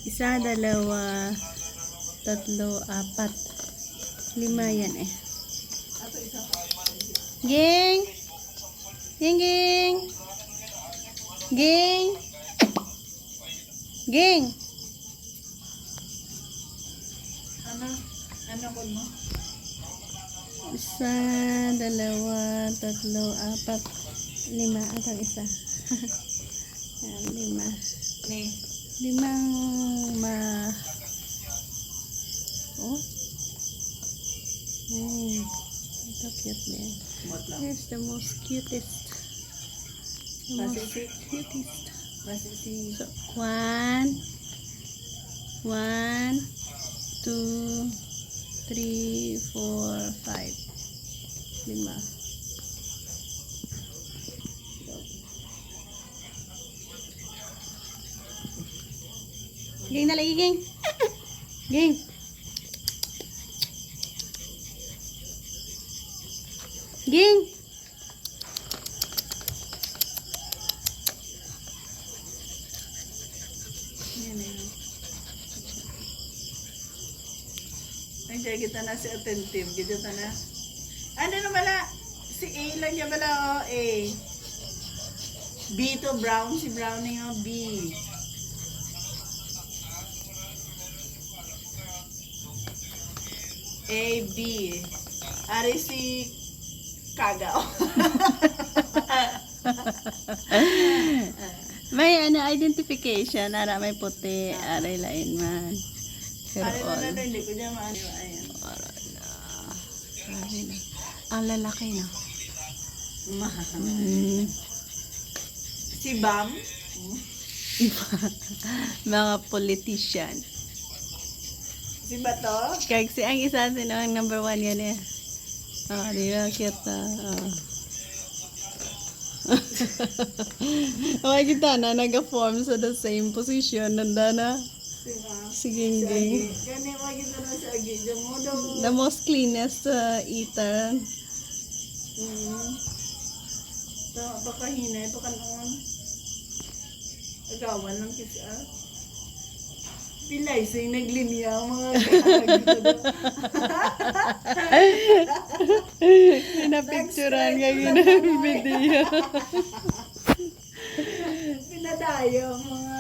Isa, dalawa, tatlo, apat. 5 yan eh. Ging! Ging, ging! Ging! Ging! Ano ko mo? Isa, dalawa, tatlo, apat, 5 at ang isa. Yan, 5. Ni. 5 oh. Ito cute din. Here's the most cutest. The most Pasisik. cutest. Masisi. So, 1, 2, 3, 4, 5. 5. Ging na lagi, Ging. Ging. Ging. Ay, kita na si attentive. Kita na. Ano na pala? Si A lang niya pala, oh, A. B to Brown. Si Browning, oh, B. A, B. Ari si Kagaw. May ano identification, ara may puti, aray lain man. Pero Ari all. na hindi ko niya maano. Ayan. Sabi na. Ang lalaki na. Si Bam. Mga politician. Si Bato. Kaya si ang isa sino ang number 1 yan eh. Oh, di ba cute na. Oh. Okay, kita na nag-form sa the same position. Nanda na. Si Gingging. Gani makita na si Agi. Diyan mo daw. The most cleanest eater. Baka hinay. Baka noon. Agawan lang kasi Pilay sa'y naglinya ang mga kakagito daw. Pinapicturean ka ginang video. Pinadayo ang mga